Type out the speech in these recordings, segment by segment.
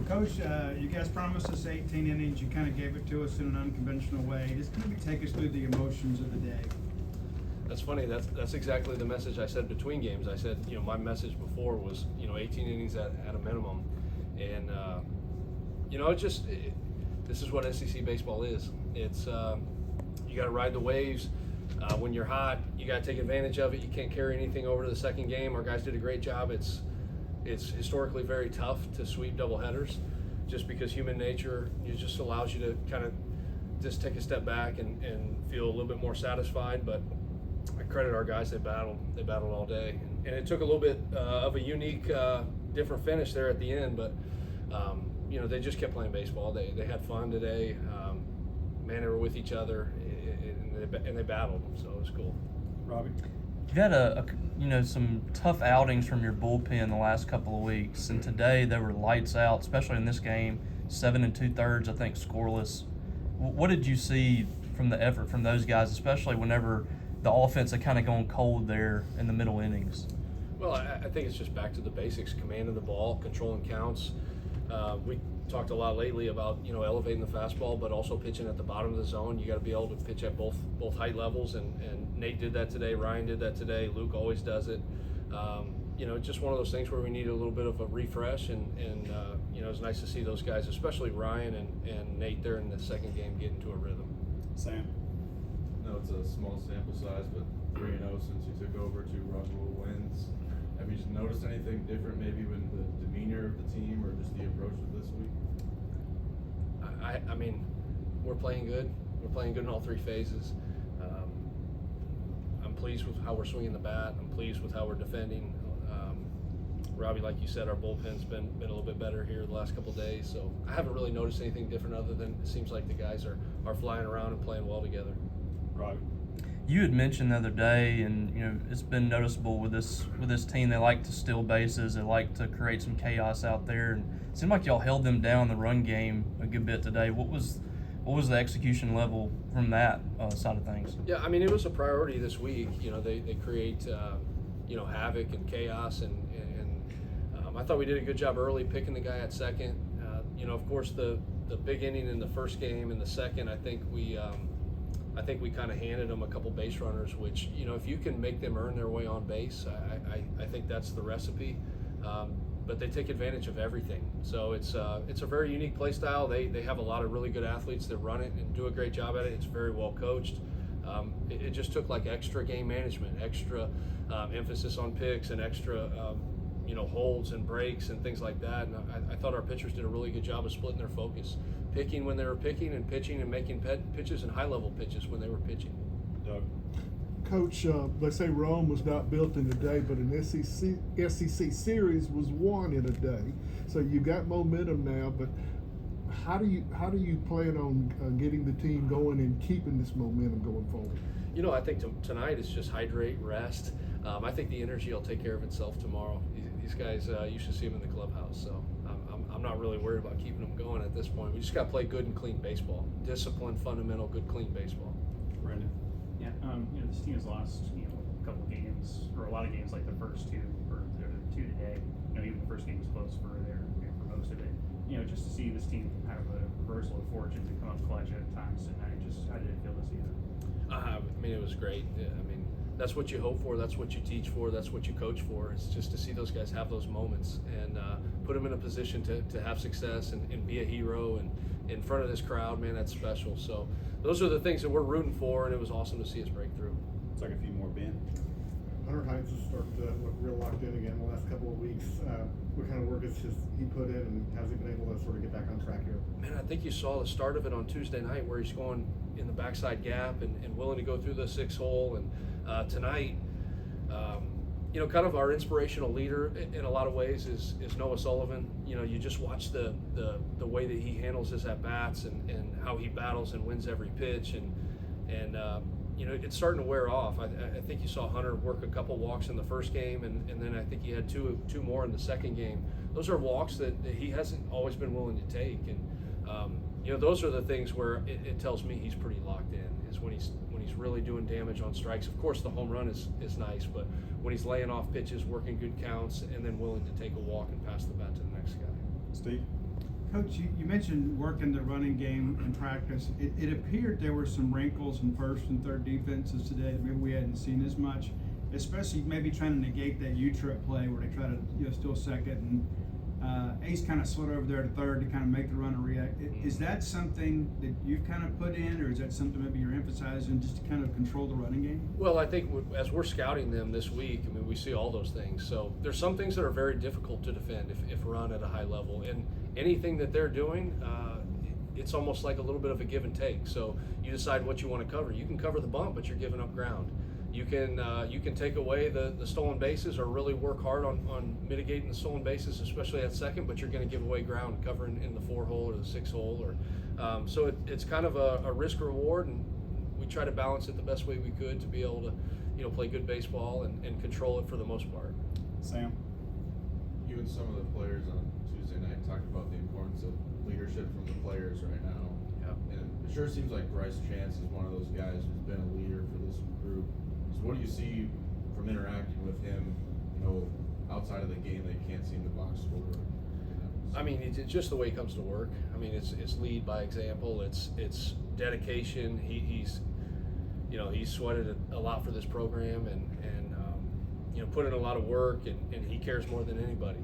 Coach, you guys promised us 18 innings. You kind of gave it to us in an unconventional way. Just maybe take us through the emotions of the day. That's funny. That's exactly the message I said between games. I said, my message before was, 18 innings at a minimum, and this is what SEC baseball is. It's you got to ride the waves. When you're hot, you got to take advantage of it. You can't carry anything over to the second game. Our guys did a great job. It's historically very tough to sweep doubleheaders, just because human nature just allows you to kind of just take a step back and feel a little bit more satisfied. But I credit our guys. They battled all day, and it took a little bit of a unique, different finish there at the end. But they just kept playing baseball. They had fun today. They were with each other, and they battled. So it was cool. Robbie, you've had some tough outings from your bullpen the last couple of weeks, and today they were lights out, especially in this game. 7 2/3, I think, scoreless. What did you see from the effort from those guys, especially whenever the offense had kind of gone cold there in the middle innings? Well, I think it's just back to the basics: command of the ball, controlling counts. We talked a lot lately about elevating the fastball, but also pitching at the bottom of the zone. You got to be able to pitch at both height levels, and Nate did that today. Ryan did that today. Luke always does it. It's just one of those things where we need a little bit of a refresh, and it's nice to see those guys, especially Ryan and Nate, there in the second game, get into a rhythm. Sam. No, it's a small sample size, but 3-0 since you took over, 2 run-rule wins. Have you just noticed anything different, maybe in the demeanor of the team or just the approach of this week? I mean, we're playing good. We're playing good in all 3 phases. I'm pleased with how we're swinging the bat. I'm pleased with how we're defending. Robbie, like you said, our bullpen's been a little bit better here the last couple of days. So I haven't really noticed anything different other than it seems like the guys are flying around and playing well together. Robbie. You had mentioned the other day, and it's been noticeable with this team. They like to steal bases. They like to create some chaos out there. And it seemed like y'all held them down the run game a good bit today. What was the execution level from that side of things? Yeah, I mean, it was a priority this week. They create havoc and chaos, and I thought we did a good job early picking the guy at second. Of course, the big inning in the first game and the second, I think we kind of handed them a couple base runners, which, if you can make them earn their way on base, I think that's the recipe. But they take advantage of everything. So it's a very unique play style. They have a lot of really good athletes that run it and do a great job at it. It's very well coached. It just took like extra game management, extra emphasis on picks, and extra holds and breaks and things like that. And I thought our pitchers did a really good job of splitting their focus, picking when they were picking, and pitching and making pitches and high-level pitches when they were pitching. Doug. Coach, they say Rome was not built in a day, but an SEC series was won in a day. So you got momentum now, but how do you plan on getting the team going and keeping this momentum going forward? I think tonight is just hydrate, rest. I think the energy will take care of itself tomorrow. These guys, you should see them in the clubhouse. So I'm not really worried about keeping them going at this point. We just got to play good and clean baseball. Disciplined, fundamental, good, clean baseball. Brendan. Yeah, this team has lost, a couple of games, or a lot of games, like the first 2, or the 2 today. Even the first game was close for for most of it. Just to see this team have a reversal of fortunes and come up clutch at times tonight. Just how did it feel to see that? It was great. That's what you hope for. That's what you teach for. That's what you coach for. It's just to see those guys have those moments and put them in a position to have success and be a hero and in front of this crowd. Man, that's special. So those are the things that we're rooting for, and it was awesome to see us break through. Let's take a few more, Ben. Hunter Hines has started to look real locked in again the last couple of weeks. What kind of work has he put in, and has he been able to sort of get back on track here? Man, I think you saw the start of it on Tuesday night where he's going in the backside gap and willing to go through the 6-hole. And tonight, kind of our inspirational leader in a lot of ways is Noah Sullivan. You just watch the way that he handles his at-bats and how he battles and wins every pitch. And it's starting to wear off. I think you saw Hunter work a couple walks in the first game, and then I think he had two more in the second game. Those are walks that he hasn't always been willing to take, and those are the things where it tells me he's pretty locked in. Is when he's really doing damage on strikes. Of course, the home run is nice, but when he's laying off pitches, working good counts, and then willing to take a walk and pass the bat to the next guy. Steve. Coach, you mentioned working the running game in practice. It appeared there were some wrinkles in first and third defenses today that maybe we hadn't seen as much, especially maybe trying to negate that U-trip play where they try to steal second and Ace kind of slid over there to third to kind of make the runner react. Is that something that you've kind of put in, or is that something maybe you're emphasizing just to kind of control the running game? Well, I think as we're scouting them this week, I mean, we see all those things. So there's some things that are very difficult to defend if run at a high level, and anything that they're doing, it's almost like a little bit of a give and take. So you decide what you want to cover. You can cover the bump, but you're giving up ground. You can take away the stolen bases or really work hard on mitigating the stolen bases, especially at second, but you're going to give away ground covering in the 4-hole or the 6-hole. Or so it's kind of a risk reward, and we try to balance it the best way we could to be able to play good baseball and control it for the most part. Sam? You and some of the players on Tuesday night talked about the importance of leadership from the players right now. Yeah. And it sure seems like Bryce Chance is one of those guys who's been a leader for this group. So what do you see from interacting with him, outside of the game that you can't see in the box score? I mean, it's just the way he comes to work. I mean, it's lead by example. It's dedication. He's sweated a lot for this program and put in a lot of work, and he cares more than anybody.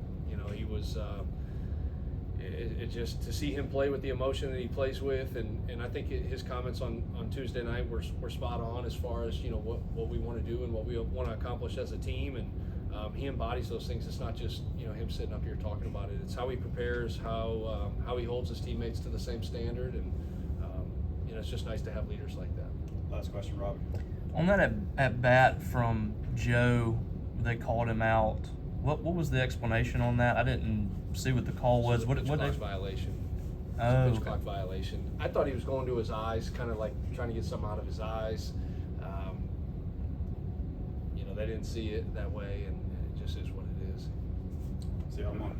He was it just to see him play with the emotion that he plays with, and I think his comments on Tuesday night were spot on as far as what we want to do and what we want to accomplish as a team, and he embodies those things. It's not just him sitting up here talking about it. It's how he prepares, how he holds his teammates to the same standard, and it's just nice to have leaders like that. Last question, Robbie. On that at bat from Joe, they called him out. What was the explanation on that? I didn't see what the call was. So What pitch clock violation. Oh, Pitch okay. clock violation. I thought he was going to his eyes, kind of like trying to get something out of his eyes. They didn't see it that way, and it just is what it is. See, I'm on.